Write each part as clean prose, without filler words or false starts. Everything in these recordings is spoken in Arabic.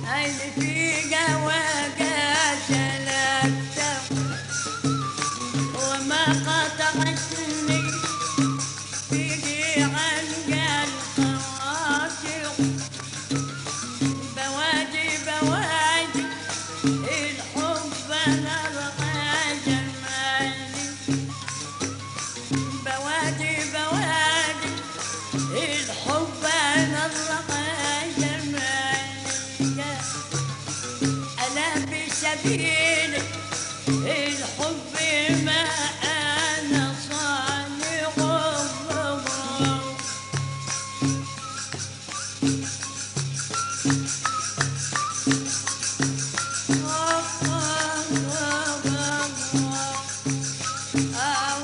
عيني في جواك سلكت وما قطعتني بيدي عن قلب خواطر بوادي بوادي الحب انا الغاجة مالي بوادي بوادي الحب انا الغاجة مالي انا بسبيلك الحب ما انا صانع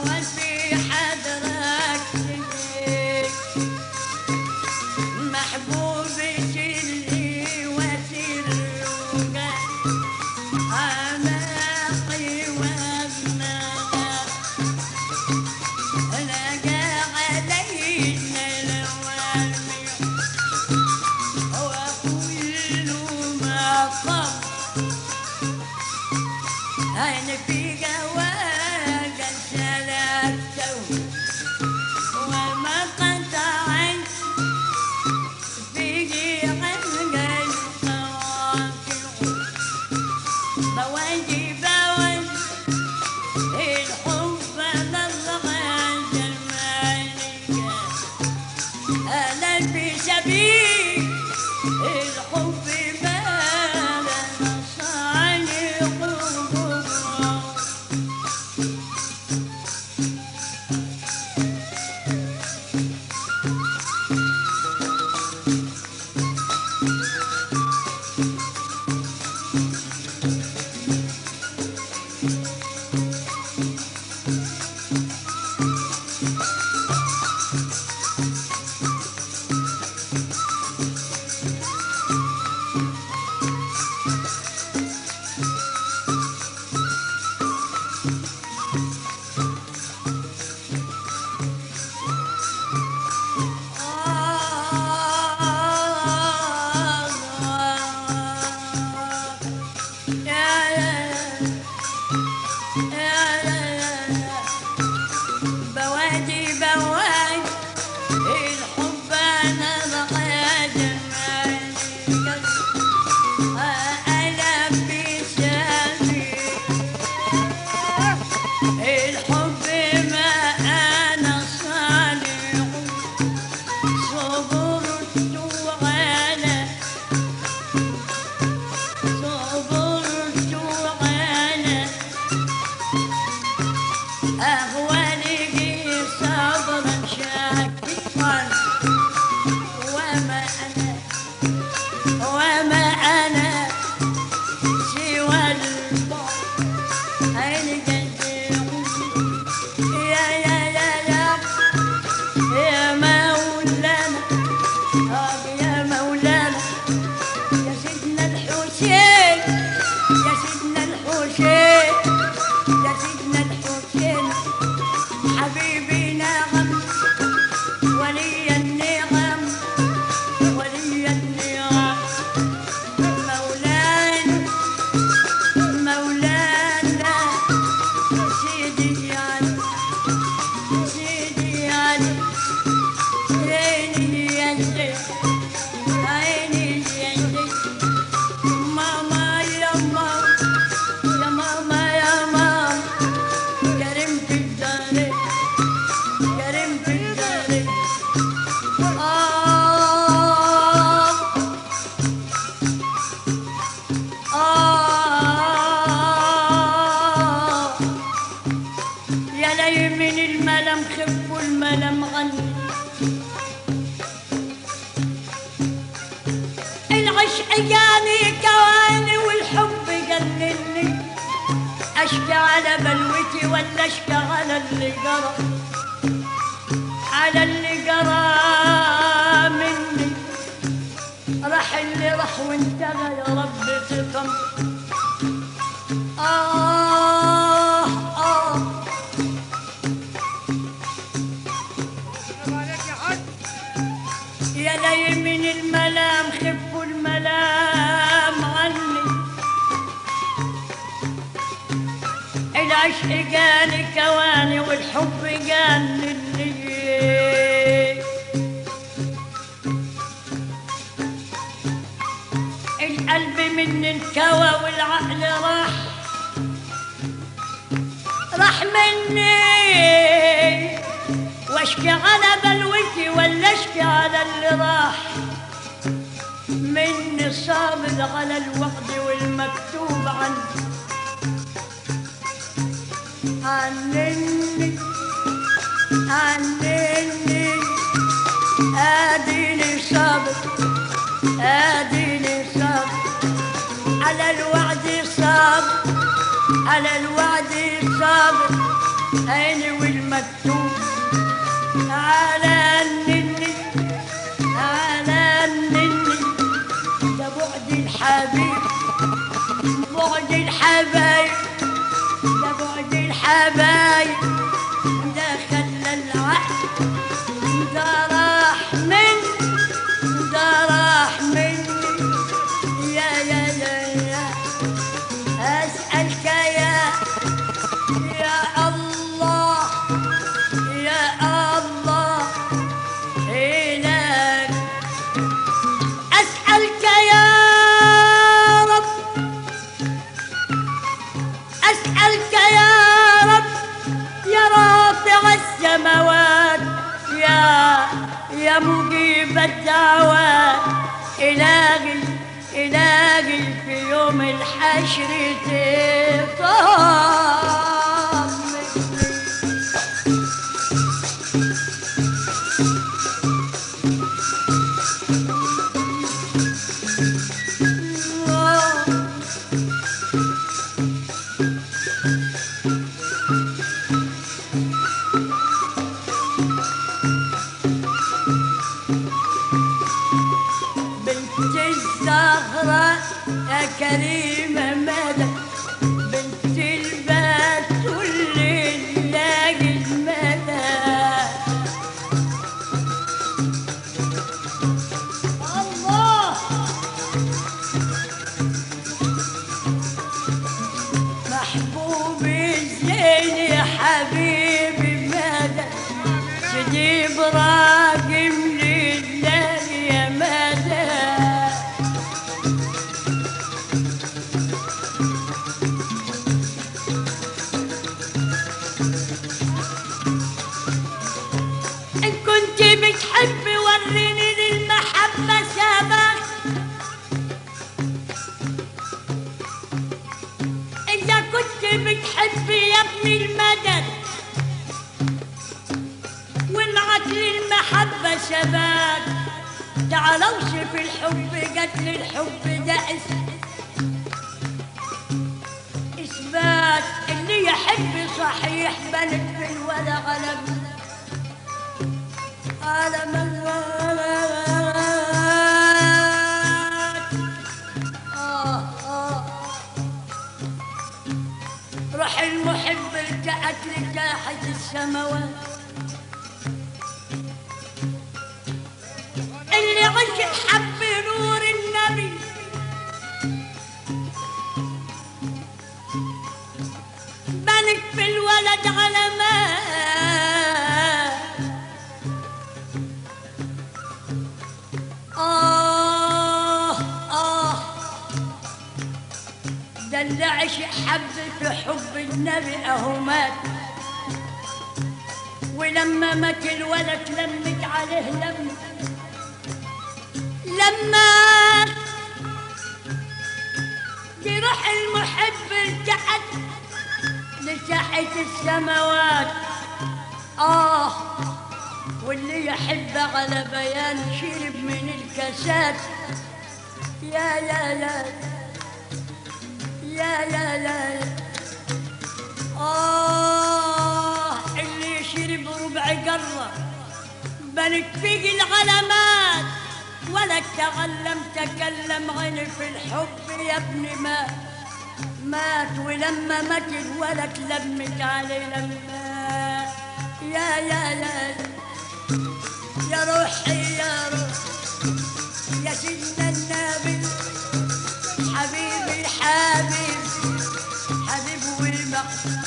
وفي حضرتك محبوبتي اللي وسرك عماقي وابنها لقى علينا الوامع وكل ما قام أنا في جواك سلكته وما قطعت بيجي عن قلب خواطر بوادي بوادي الحب انا الغاجة المالكة انا بسبيل الحب ما انا صانع بوادي بوادي الحب انا الغاجة مالكة انا بسبيل الحب ما انا صانع صبرت على أهوالي صبرا شاكرا وما أنا سوى البعد عين قديم يا مولانا يا مولانا يا سيدنا الحسين يا سيدنا الحسين يا سيدنا الحسين حبيبي نغم ولي النغم ولي النغم مولانا مولانا سيدي علي سيدي علي عيني يا زين عيني يا زين ماما يا ماما يا ماما يا ماما كريم في الدار كريم في الدار يا لي من الملم خف والملم غني العشق جاني كواني والحب جنني اشكى على بلوتي ولا اشكى على اللي جرى على اللي جرى مني راح اللي راح وانتهى يا رب تكم يا لي من الملام خفوا الملام العشق جاني كواني والحب جنني. القلب مني انكوى والعقل راح مني. واشكي على بلوتي ولا اشكي على اللي راح مني. صابر على الوقت والمكتوب عنني اديني صابر اديني صابر على الوعد صابر على الوعد صابر عيني والمكتوب على النني ده بعد الحبيب بعد الحبايب ده بعد الحبايب ده خلى العقل ده راح مني يا أسألك يا الله إلهك أسألك يا رب أسألك يا رب يا رافع السماوات يا مجيب الدعوات إلهي في يوم الحشر تطمني. بنت الزهراء يا كريمة مدى بنت البتول لله المدى. الله محبوبي الزين يا حبيبي مدى سيدي إبراهيم لله يا مدى. إن كنت بتحبي وريني للمحبة سبق. إذا كنت بتحبي يا ابني المدد ومعك للمحبة سبق. تعالوا شوف الحب قتل الحب ده إثبات. اللي يحب صحيح بنت في الولا غلب على مزوات. روح المحب التأت لتحت السماوات. اللي عشق حب نور النبي بنت في الولد علامات. ده اللي عشق حبته حب النبي اهو مات. ولما مات الولد لمت عليه لما جروح المحب التحت لتحت السماوات. واللي يحب على بيان شرب من الكاسات. يا اللي شرب ربع قرة بنت فيق العلامات. ولا تكلم عيني في الحب يا ابني مات. ولما مات الولد لمت عليه لما يا روحي يا سيدنا النبي حبيبي حبيب والمقصود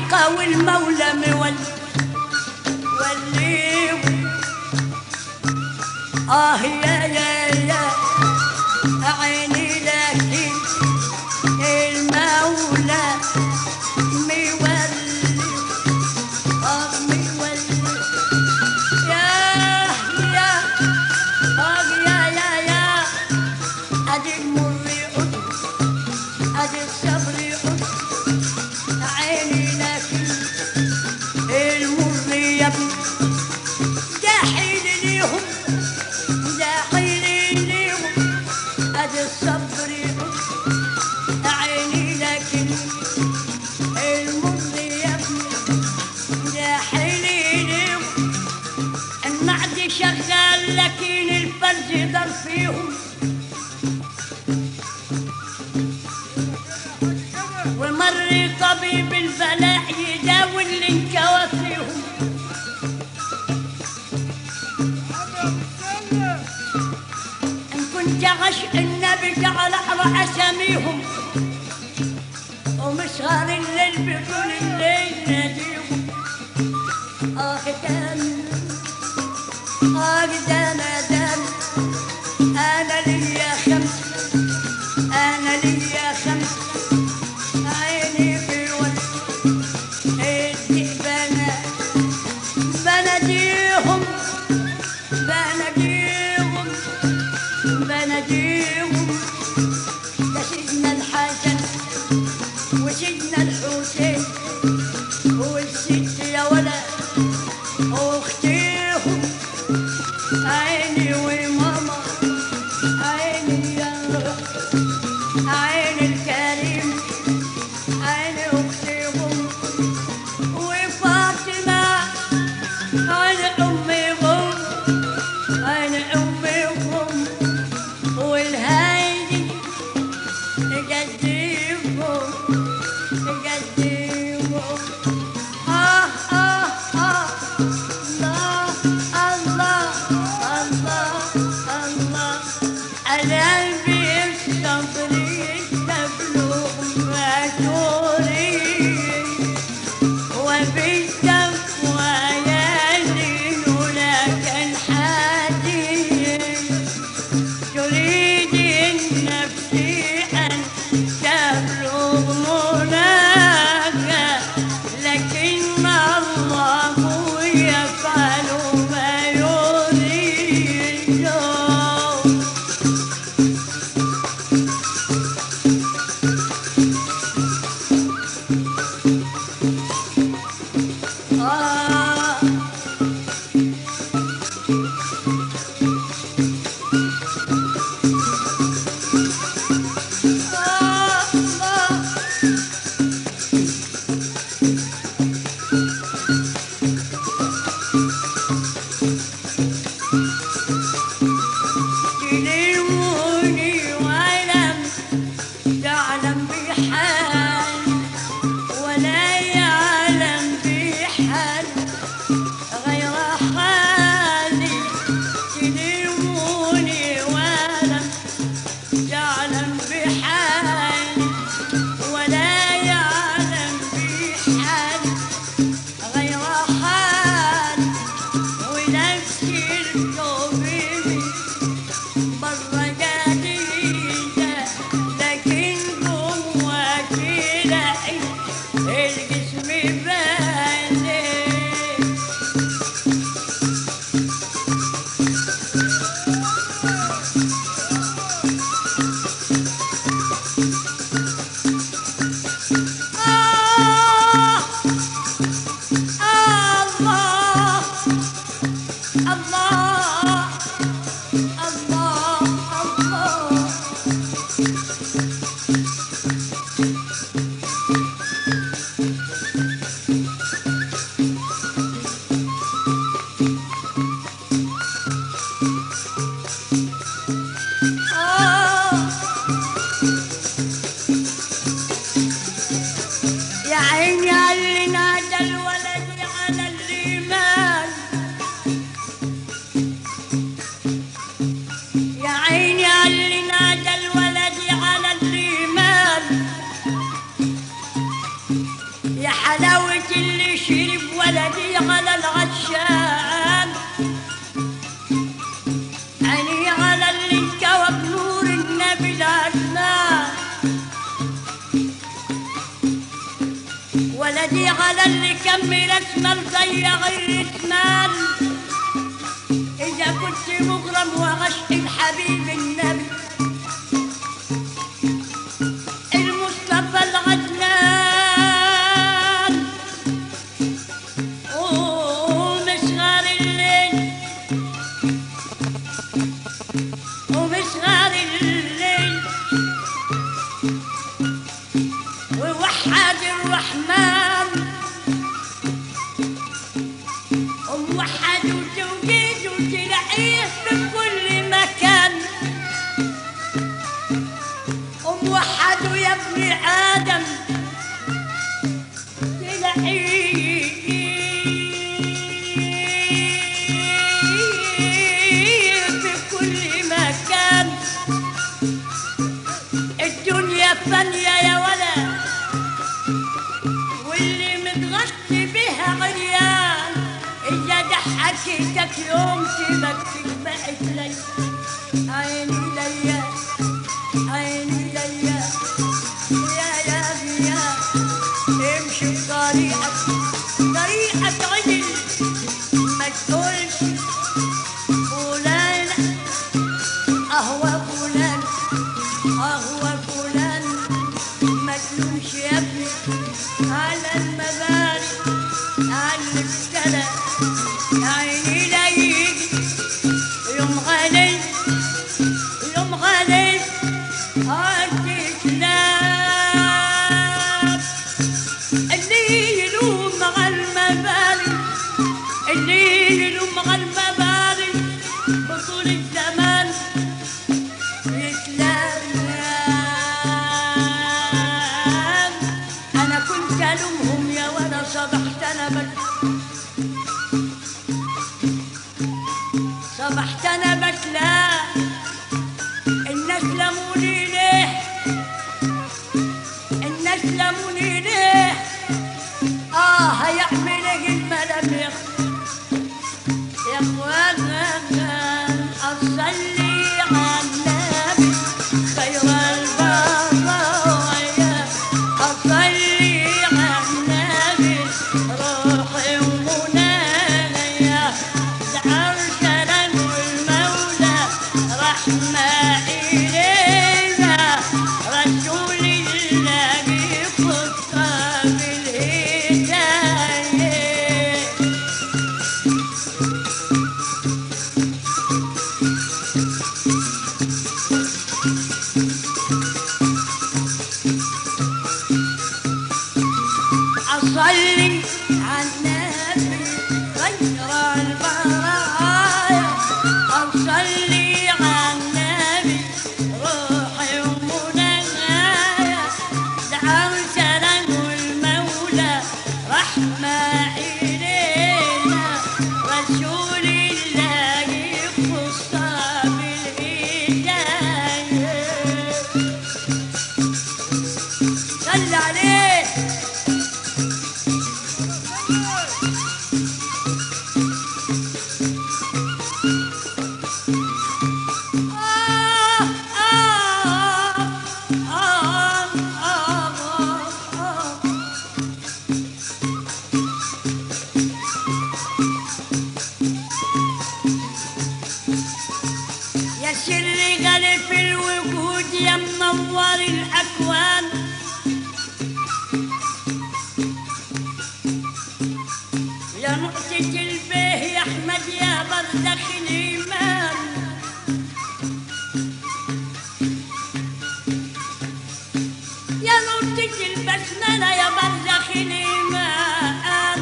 حقيقة والمولى مولي يا عيني لكن المولى مولي مولي يا ادي المر يقول ادي الصبر يقول عيني لكن المر يا ابني الصبر عيني لكن المر يا ابني يا حليلي النعد شغال لكن الفرج ضل فيهم ومر طبيب البلاء يداوي اللي انكوى فيهم عشق النبي جعل على اساميهم ومسهر الليل بطول الليل ناديهم دام انا ليا خمس عيني في وجه بناديهم يا سيدنا الحسن وسيدنا الحسين والست يا ولد واختيهم عيني وماما عيني يا روح عيني الكريم عيني اختيهم وفاطمه عيني امهم عيني امهم والهادي يقدمهم الله على قلبي الصبر يستبلغ ماتوري وبالتقوى يزين لك الحديث تريد النفس أن تبلغ مناها لكن الله يفعل ما يريد تلموني ولم تعلم بحال ولا يعلم بحال عيني على العشان، عيني على اللي انكوى بنور النبي العدنان، ولدي على اللي كمل اسمال زي غير اسمال. إذا كنت مغرم وعشق الحبيب النبي المصطفى العدنان، ومشغال الليل ومشغال الليل ووحد الرحمن، وموحد وتوجيه وتلاقيه في كل مكان، وموحد يا ابن آدم تلاقيه في كل مكان. الدنيا فانية يا ولد، واللي متغطي بها عريان، إذا ضحكتك يوم تبكي بقت لي عيني ليا عيني ليا يا امشي بطريقك طريقك عدل، ما تقولش فلان أهوى فلان أهوى فلان، ما تلومش يا ابني على المباني على اللي ابتلى عيني لا يجي يوم غالي يوم غالي هتتلاب. اللي يلوم على المباني اللي يلوم على المباني بطول الزمان يتلام. أنا كنت ألومهم يا ولا صبحت أنا بس، صبحت أنا بتلا الناس لموني ليه، الناس لموني ليه، هيعمل ايه الملاميخ يا اخوانا. اصلي على النبي خير البرايا، اصلي على النبي روحي ومنايا، لأرسل المولى رحمة إلينا، رسول الله خطة بالهداية. أصلي على النبي خير البرايا، أصلي على النبي روحي ومنايا، لأرسل المولى رحمة إلينا، رسول الله خصة بالهداية. صل عليه يا سر غالي في الوجود يا منور الأكوان، يا نقطة البيه يا أحمد يا برزخ الإيمان، يا نقطة البسملة يا برزخ الإيمان،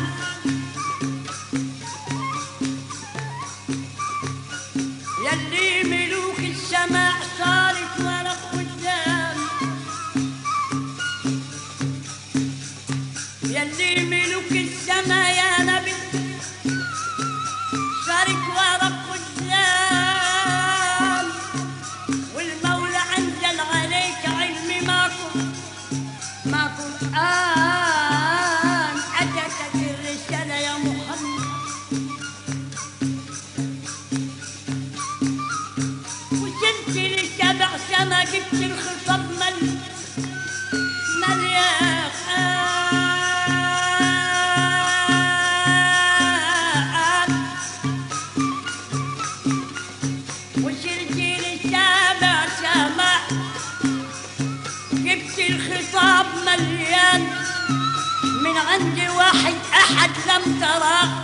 يلي ملوك السماء صارت ورا قدام، يلي ملوك السماء يا نبي صارت ورا قدام. من عند واحد أحد لم تراه